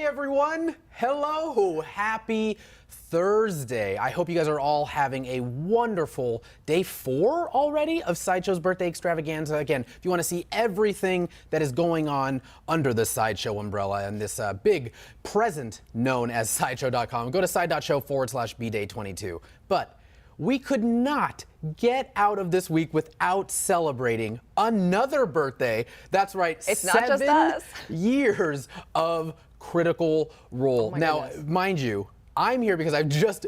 everyone. Hello. Happy Thursday. I hope you guys are all having a wonderful day 4 already of Sideshow's birthday extravaganza. Again, if you want to see everything that is going on under the Sideshow umbrella and this big present known as Sideshow.com, go to side.show/bday22. But we could not get out of this week without celebrating another birthday. That's right, it's not just us. 7 years of Critical Role. Oh now, goodness. mind you, I'm here because I've just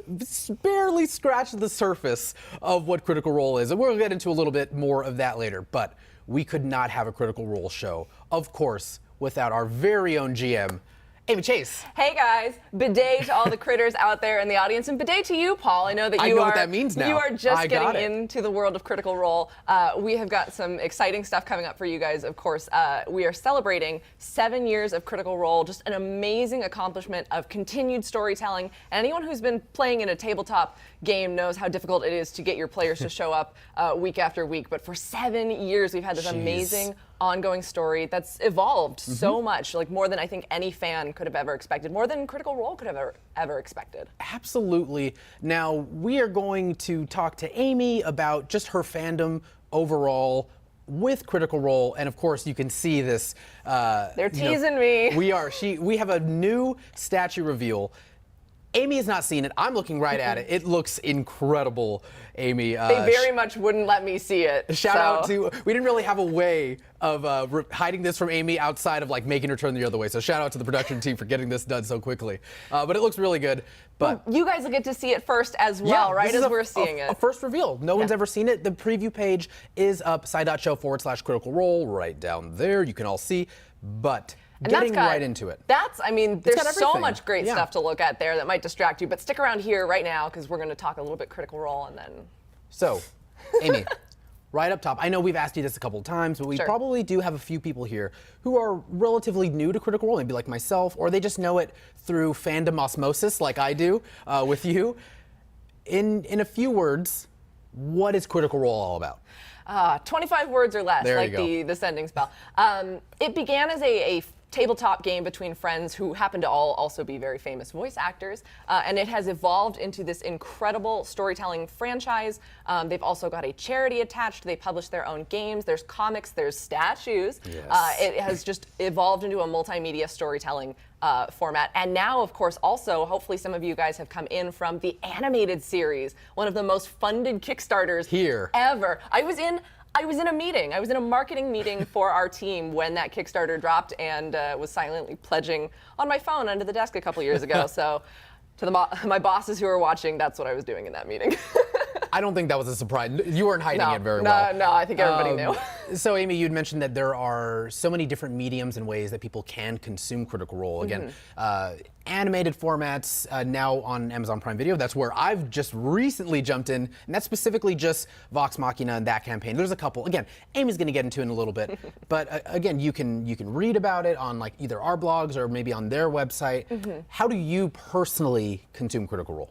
barely scratched the surface of what Critical Role is. And we'll get into a little bit more of that later. But we could not have a Critical Role show, of course, without our very own GM, Amy Chase. Hey guys, bidet to all the critters out there in the audience, and bidet to you, Paul. I know that I know what that means now. You are just getting it. into the world of Critical Role. We have got some exciting stuff coming up for you guys. Of course, we are celebrating 7 years of Critical Role, just an amazing accomplishment of continued storytelling. And anyone who's been playing in a tabletop game knows how difficult it is to get your players to show up week after week. But for 7 years, we've had this amazing ongoing story that's evolved so much, like more than I think any fan could have ever expected, more than Critical Role could have ever expected. Absolutely. Now, we are going to talk to Amy about just her fandom overall with Critical Role, and of course you can see this. They're teasing me. We have a new statue reveal. Amy has not seen it. I'm looking right at it. It looks incredible, Amy. They very much wouldn't let me see it. Shout out to, we didn't really have a way of hiding this from Amy outside of like making her turn the other way. So shout out to the production team for getting this done so quickly. But it looks really good. But well, you guys will get to see it first as well, right? As we're seeing it. A first reveal. No one's ever seen it. The preview page is up, side.show/Critical Role, right down there. You can all see. But getting right into it. I mean, there's so much great Yeah. stuff to look at there that might distract you, but stick around here right now because we're going to talk a little bit Critical Role and then. So, Amy, right up top, I know we've asked you this a couple of times, but we probably do have a few people here who are relatively new to Critical Role, maybe like myself, or they just know it through fandom osmosis like I do with you. In a few words, what is Critical Role all about? 25 words or less, There like you go. the sending spell. It began as a tabletop game between friends who happen to all also be very famous voice actors, and it has evolved into this incredible storytelling franchise. They've also got a charity attached. They publish their own games. There's comics. There's statues. Yes. It has just evolved into a multimedia storytelling format. And now, of course, also, hopefully some of you guys have come in from the animated series, one of the most funded Kickstarters Here. ever. I was in a meeting. I was in a marketing meeting for our team when that Kickstarter dropped and was silently pledging on my phone under the desk a couple years ago. So to my bosses who are watching, that's what I was doing in that meeting. I don't think that was a surprise. You weren't hiding it very well. No, I think everybody knew. So, Amy, you'd mentioned that there are so many different mediums and ways that people can consume Critical Role. Again, animated formats now on Amazon Prime Video. That's where I've just recently jumped in, and that's specifically just Vox Machina and that campaign. There's a couple. Again, Amy's going to get into it in a little bit, but again, you can read about it on like either our blogs or maybe on their website. How do you personally consume Critical Role?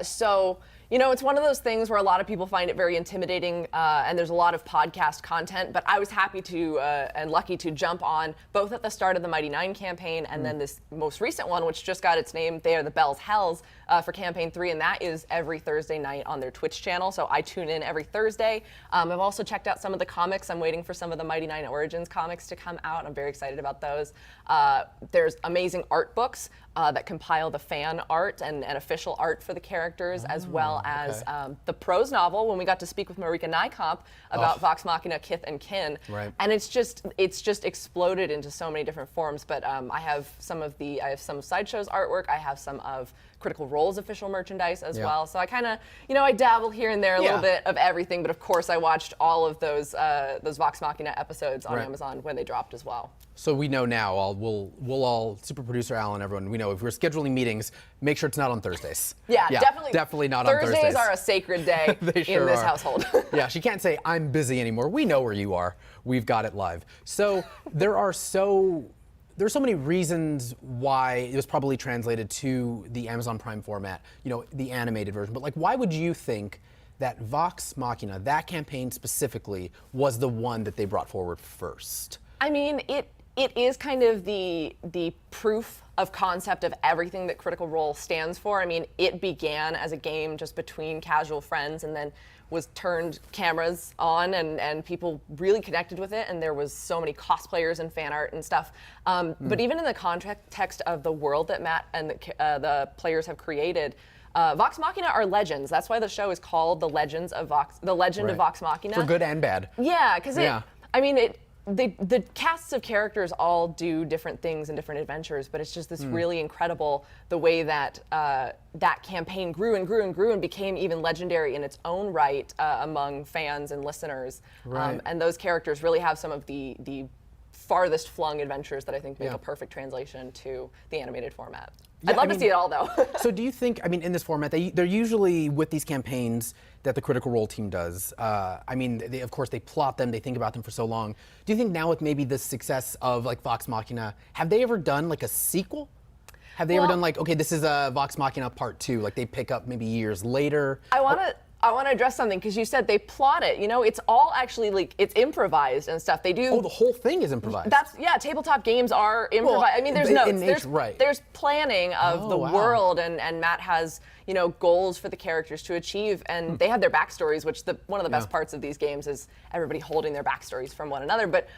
So, you know, it's one of those things where a lot of people find it very intimidating, and there's a lot of podcast content, but I was happy to and lucky to jump on both at the start of the Mighty Nein campaign and then this most recent one, which just got its name, They Are the Bells Hells, for campaign 3, and that is every Thursday night on their Twitch channel, so I tune in every Thursday. I've also checked out some of the comics. I'm waiting for some of the Mighty Nein Origins comics to come out. I'm very excited about those. There's amazing art books that compile the fan art and official art for the characters, as well as the prose novel when we got to speak with Marika Nykamp about Vox Machina, Kith and Kin. Right. And it's just exploded into so many different forms. But I have some of Sideshow's artwork. I have some of Critical Role's official merchandise as well. So I kind of, you know, I dabble here and there a little bit of everything. But of course, I watched all of those Vox Machina episodes on Amazon when they dropped as well. So we know now, we'll all, super producer Alan, everyone, we know if we're scheduling meetings, make sure it's not on Thursdays. Yeah, definitely not on Thursdays. Thursdays are a sacred day in this household. Yeah, she can't say, I'm busy anymore. We know where you are. We've got it live. So there's so many reasons why it was probably translated to the Amazon Prime format, you know, the animated version. But like, why would you think that Vox Machina, that campaign specifically, was the one that they brought forward first? I mean, it is kind of the proof of concept of everything that Critical Role stands for. I mean, it began as a game just between casual friends and then was turned cameras on and people really connected with it, and there was so many cosplayers and fan art and stuff. But even in the context of the world that Matt and the players have created, Vox Machina are legends. That's why the show is called The Legend of Vox Machina. For good and bad. Yeah, because the casts of characters all do different things and different adventures, but it's just this really incredible, the way that that campaign grew and grew and grew and became even legendary in its own right among fans and listeners. Right. And those characters really have some of the farthest flung adventures that I think make a perfect translation to the animated format. I'd love to see it all, though. So do you think, in this format, they're usually, with these campaigns that the Critical Role team does, of course, they plot them, they think about them for so long. Do you think now with maybe the success of, like, Vox Machina, have they ever done, like, a sequel? Have they ever done, like, okay, this is Vox Machina Part 2, like, they pick up maybe years later? I want to address something, because you said they plot it. You know, it's all actually, like, it's improvised and stuff. They do. Oh, the whole thing is improvised. Tabletop games are improvised. Well, there's notes. There's planning of the world, and Matt has, goals for the characters to achieve, and they have their backstories, which one of the best parts of these games is everybody holding their backstories from one another. But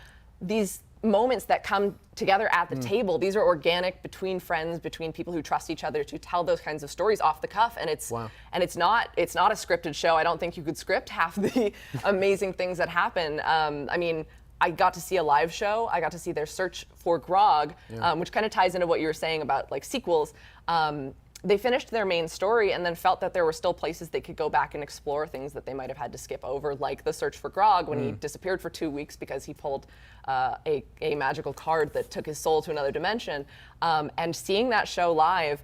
these moments that come together at the table, these are organic between friends, between people who trust each other to tell those kinds of stories off the cuff, and it's not a scripted show. I don't think you could script half the amazing things that happen. I got to see a live show. I got to see their search for Grog, which kind of ties into what you were saying about, like, sequels. They finished their main story and then felt that there were still places they could go back and explore things that they might have had to skip over, like the search for Grog when he disappeared for 2 weeks because he pulled a magical card that took his soul to another dimension. And seeing that show live,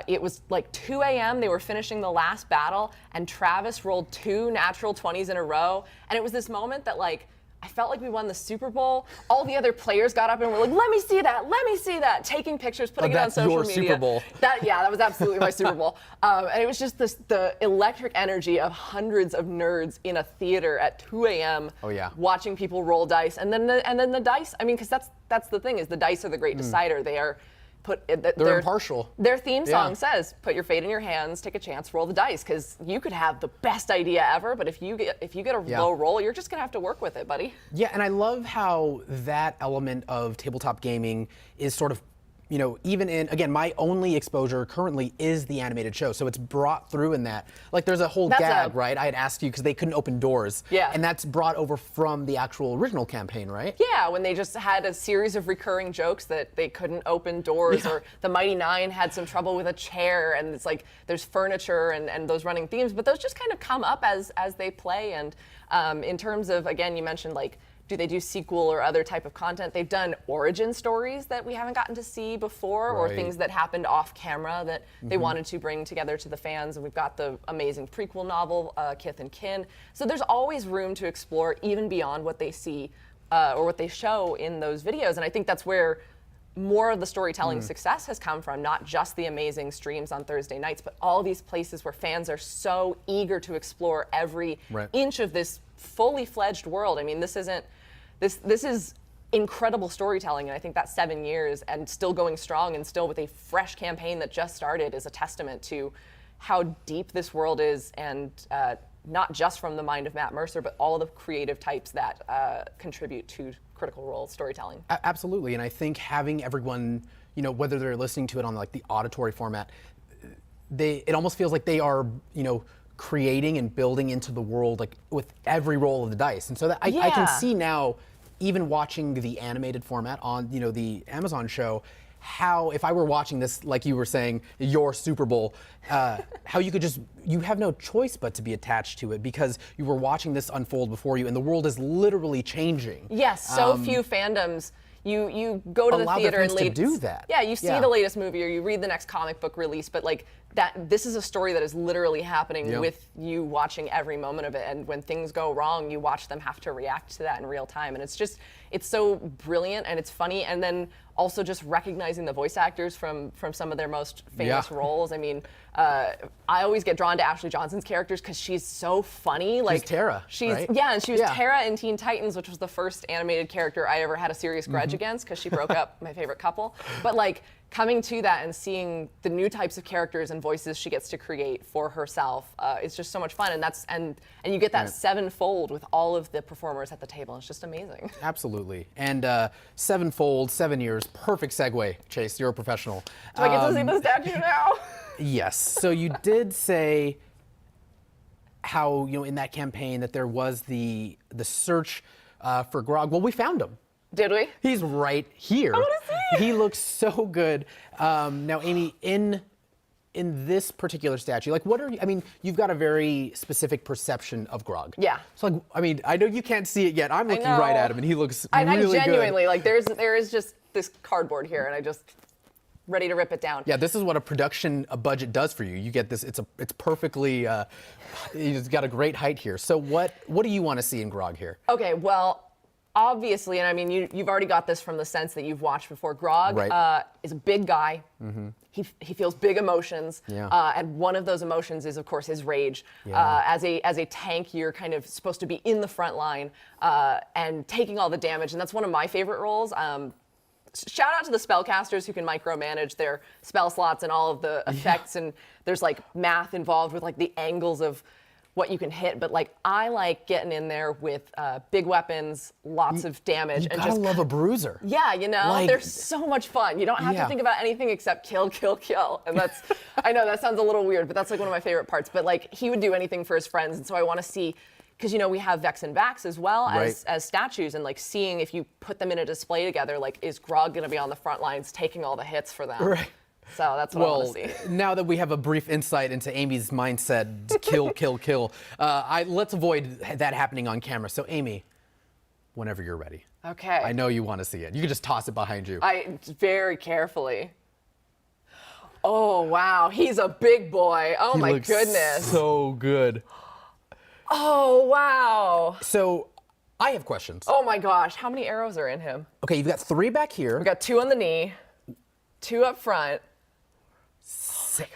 it was like 2 a.m. They were finishing the last battle, and Travis rolled 2 natural 20s in a row. And it was this moment that, like, I felt like we won the Super Bowl. All the other players got up and were like, let me see that, taking pictures, putting it on social media. That's your Super Bowl. That was absolutely my Super Bowl. And it was just the electric energy of hundreds of nerds in a theater at 2 a.m. watching people roll dice. And then the dice, because that's the thing, is the dice are the great decider. They are they're impartial. Their theme song says, put your fate in your hands, take a chance, roll the dice, because you could have the best idea ever, but if you get a low roll, you're just going to have to work with it, buddy. Yeah, and I love how that element of tabletop gaming is sort of, even in, again, my only exposure currently is the animated show, so it's brought through in that. Like, there's a whole gag, right? I had asked you because they couldn't open doors. Yeah. And that's brought over from the actual original campaign, right? Yeah, when they just had a series of recurring jokes that they couldn't open doors, or the Mighty Nine had some trouble with a chair, and it's like there's furniture and those running themes, but those just kind of come up as they play. And in terms of, again, you mentioned, like, do they do sequel or other type of content? They've done origin stories that we haven't gotten to see before, or things that happened off camera that they wanted to bring together to the fans. And we've got the amazing prequel novel, Kith and Kin. So there's always room to explore even beyond what they see or what they show in those videos. And I think that's where more of the storytelling success has come from, not just the amazing streams on Thursday nights, but all these places where fans are so eager to explore every inch of this fully fledged world. This is incredible storytelling, and I think that 7 years and still going strong and still with a fresh campaign that just started is a testament to how deep this world is, and not just from the mind of Matt Mercer, but all the creative types that contribute to Critical Role storytelling. Absolutely, and I think having everyone, whether they're listening to it on, like, the auditory format, it almost feels like they are, creating and building into the world, like, with every roll of the dice. And so that I can see now, even watching the animated format on, the Amazon show, how, if I were watching this, like you were saying, your Super Bowl, how you have no choice but to be attached to it, because you were watching this unfold before you, and the world is literally changing. Yes, so few fandoms. You go to the theater and to do that. Yeah, you see the latest movie, or you read the next comic book release, but, like, that this is a story that is literally happening with you watching every moment of it. And when things go wrong, you watch them have to react to that in real time. And it's so brilliant and it's funny. And then also just recognizing the voice actors from some of their most famous roles. I mean, I always get drawn to Ashley Johnson's characters because she's so funny. Like she's Tara, right? Yeah, and she was Tara in Teen Titans, which was the first animated character I ever had a serious grudge against because she broke up my favorite couple. But like coming to that and seeing the new types of characters and voices she gets to create for herself, it's just so much fun. And you get that sevenfold with all of the performers at the table. It's just amazing. Absolutely. And sevenfold, 7 years, perfect segue, Chase. You're a professional. Do I get to see the statue now? Yes. So you did say how, in that campaign that there was the search for Grog. Well, we found him. Did we? He's right here. I want to see. He looks so good. Now, Amy, in this particular statue, like, what are you? I mean, you've got a very specific perception of Grog. Yeah. So, like, I mean, I know you can't see it yet. I'm looking right at him, and he looks really good. I genuinely like. There is just this cardboard here, and I just ready to rip it down. Yeah, this is what a production budget does for you. You get this. It's perfectly. It's got a great height here. So, what do you want to see in Grog here? Okay, well. Obviously, and I mean, you've already got this from the sense that you've watched before. Grog is a big guy. Mm-hmm. He feels big emotions, and one of those emotions is, of course, his rage. Yeah. As a tank, you're kind of supposed to be in the front line and taking all the damage, and that's one of my favorite roles. Shout out to the spellcasters who can micromanage their spell slots and all of the effects, and there's like math involved with like the angles of what you can hit, but like I like getting in there with big weapons, lots of damage. You and gotta just love a bruiser. Yeah, Like, they're so much fun. You don't have to think about anything except kill, kill, kill. And that's, I know that sounds a little weird, but that's like one of my favorite parts. But like he would do anything for his friends, and so I want to see, because we have Vex and Vax as well as statues, and like seeing if you put them in a display together, like is Grog gonna be on the front lines taking all the hits for them? Right. So that's what I want to see. Now that we have a brief insight into Amy's mindset, kill, kill, kill, let's avoid that happening on camera. So Amy, whenever you're ready. Okay. I know you want to see it. You can just toss it behind you. Very carefully. Oh, wow. He's a big boy. Oh, my goodness. So good. Oh, wow. So I have questions. Oh, my gosh. How many arrows are in him? Okay, you've got 3 back here. We've got 2 on the knee, 2 up front.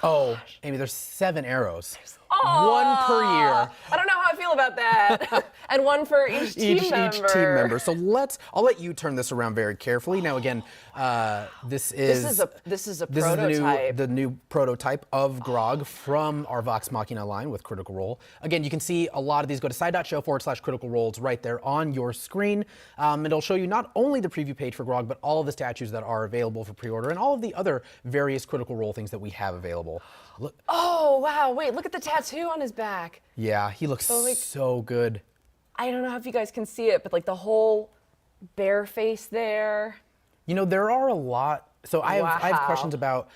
Oh, Amy, there's 7 arrows. Oh, 1 per year. I don't know how I feel about that. And 1 for each team member. Each team member. So I'll let you turn this around very carefully. Now again, this is a prototype. The new prototype of Grog from our Vox Machina line with Critical Role. Again, you can see a lot of these. Go to side.show/critical roles right there on your screen. And it'll show you not only the preview page for Grog, but all of the statues that are available for pre-order and all of the other various Critical Role things that we have available. Look. Oh, wow. Wait, look at the tattoo on his back. Yeah, he looks so good. I don't know if you guys can see it, but like the whole bear face there. There are a lot. So I have questions about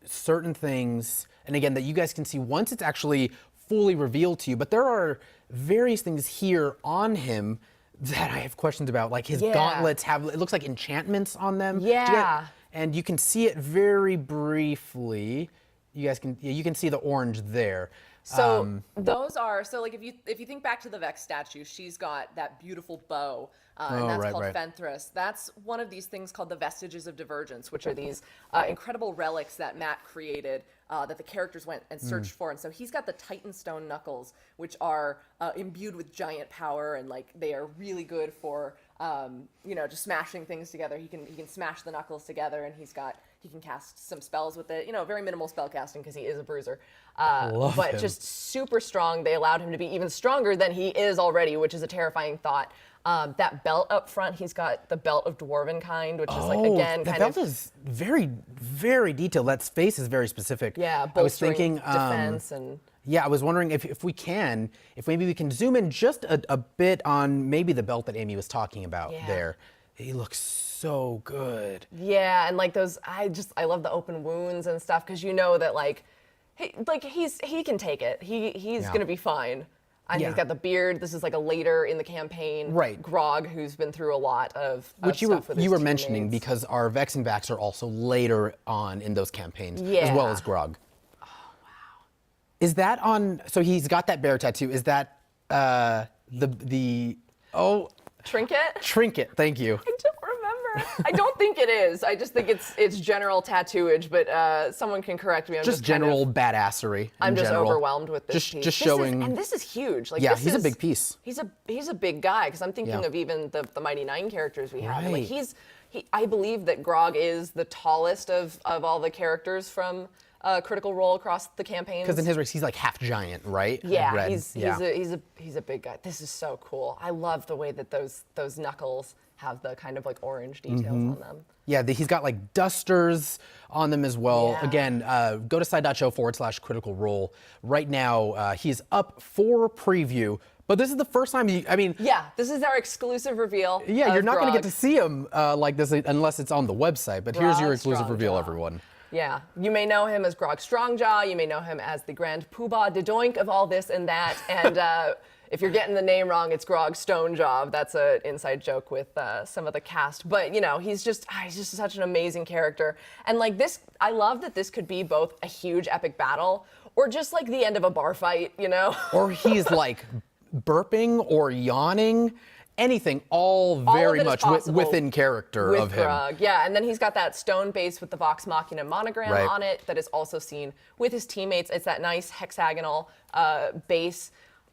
certain things, and again, that you guys can see once it's actually fully revealed to you. But there are various things here on him that I have questions about. Like his gauntlets it looks like enchantments on them. Yeah. And you can see it very briefly. You guys can see the orange there. So those are like if you think back to the Vex statue, she's got that beautiful bow, and that's called Fenthras. That's one of these things called the Vestiges of Divergence, which are these incredible relics that Matt created that the characters went and searched for. And so he's got the Titan Stone knuckles, which are imbued with giant power, and like they are really good for just smashing things together. He can smash the knuckles together, and he can cast some spells with it. Very minimal spell casting because he is a bruiser. But just super strong. They allowed him to be even stronger than he is already, which is a terrifying thought. That belt up front, he's got the belt of Dwarven kind, which is like, again, the belt is very, very detailed. That space is very specific. Yeah, I was thinking, defense and... Yeah, I was wondering if maybe we can zoom in just a bit on maybe the belt that Amy was talking about there. He looks so good. Yeah, and like those, I love the open wounds and stuff, because that he can take it. He's gonna be fine. And he's got the beard. This is like a later in the campaign. Right. Grog, who's been through a lot of Which stuff with his you were teammates. mentioning, because our Vex and Vax are also later on in those campaigns, as well as Grog. Is that on? So he's got that bear tattoo. Is that the Trinket? Trinket? Thank you. I don't remember. I don't think it is. I just think it's general tattooage, but someone can correct me. I'm Just general badassery. I'm just general. overwhelmed with this piece. Just showing. And this is huge. Like, Yeah, this he's a is- big piece. He's a big guy, because I'm thinking Yeah. of even the Mighty Nine characters we have. Right. Like I believe that Grog is the tallest of all the characters from Critical Role across the campaigns. Because in his race, he's like half giant, right? Yeah, Red. he's a big guy. This is so cool. I love the way that those knuckles have the kind of like orange details on them. Yeah, he's got like dusters on them as well. Yeah. Again, go to side.show/critical role. Right now, he's up for preview, but this is the first time Yeah, this is our exclusive reveal. yeah, you're not going to get Grog. to see him like this unless it's on the website, but here's your Grog exclusive reveal, Strongjaw. everyone. Yeah, you may know him as Grog Strongjaw. You may know him as the Grand Poobah de Doink of all this and that. And if you're getting the name wrong, it's Grog Strongjaw. That's an inside joke with some of the cast. But he's just such an amazing character. And like this, I love that this could be both a huge epic battle or just like the end of a bar fight. Or he's like burping or yawning. Anything, all very of it is much possible within character with of him. Grog. Yeah, and then he's got that stone base with the Vox Machina monogram Right. on it that is also seen with his teammates. It's that nice hexagonal base.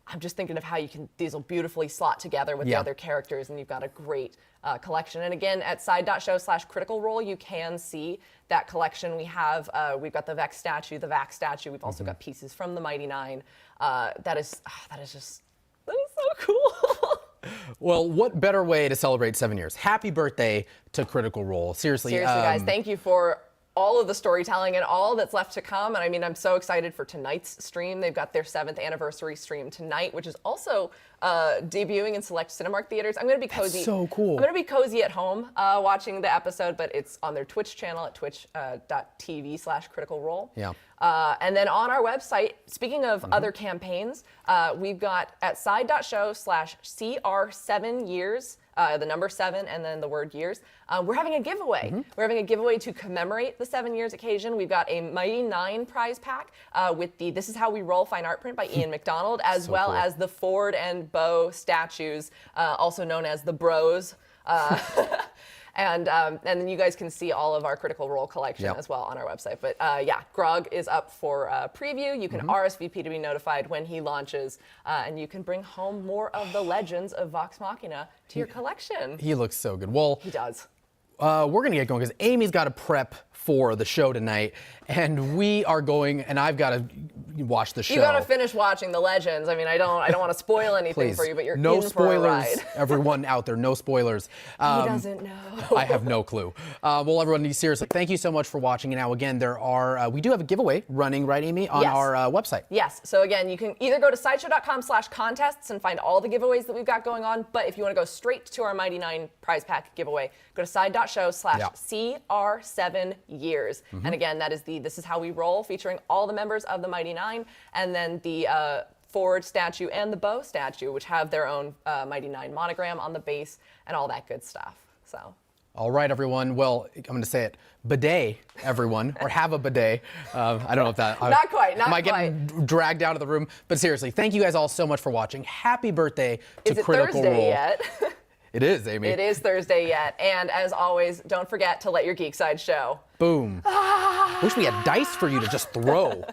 I'm just thinking of how these will beautifully slot together with the Yeah. other characters, and you've got a great collection. And again, at side.show/critical role, you can see that collection. We've got the Vex statue, the Vax statue. We've also got pieces from the Mighty Nine. That is so cool. Well, what better way to celebrate 7 years? Happy birthday to Critical Role. Seriously, Guys, thank you for all of the storytelling and all that's left to come. And I mean, I'm so excited for tonight's stream. They've got their 7th anniversary stream tonight, which is also debuting in select Cinemark theaters. I'm going to be cozy. That's so cool. I'm going to be cozy at home watching the episode, but it's on their Twitch channel at twitch.tv/critical role. Yeah. And then on our website, speaking of other campaigns, we've got at side.show/CR7years, the number 7 and then the word years. We're having a giveaway. We're having a giveaway to commemorate the 7 years occasion. We've got a Mighty Nine prize pack with the This Is How We Roll fine art print by Ian McDonald, as So well cool. as the Ford and Bo statues, also known as the Bros. And then you guys can see all of our Critical Role collection Yep. as well on our website. But yeah, Grog is up for preview. You can RSVP to be notified when he launches, and you can bring home more of the legends of Vox Machina to your collection. he looks so good. Well, He does. we're going to get going because Amy's got to prep for the show tonight, and we are going, and I've got to watch the show. You gotta finish watching the legends. I mean, I don't want to spoil anything Please. for you, but you're no in for a spoilers, ride. everyone out there, no spoilers. He doesn't know. I have no clue. Well, everyone, seriously, thank you so much for watching. And now, again, we do have a giveaway running, right, Amy, on Yes. our website. Yes. So again, you can either go to sideshow.com/contests and find all the giveaways that we've got going on. But if you want to go straight to our Mighty Nine prize pack giveaway, go to side.show/CR7years. And again, that is This Is How We Roll, featuring all the members of the Mighty Nine, and then the Ford statue and the Bo statue, which have their own Mighty Nine monogram on the base and all that good stuff. So. All right, everyone. Well, I'm going to say it. Bidet, everyone, or have a bidet. I don't know if that. Not quite, not am I quite. getting dragged out of the room? But seriously, thank you guys all so much for watching. Happy birthday to Is it Critical Thursday Role. yet? It is, Amy. It is Thursday yet. And as always, don't forget to let your geek side show. Boom. Wish we had dice for you to just throw.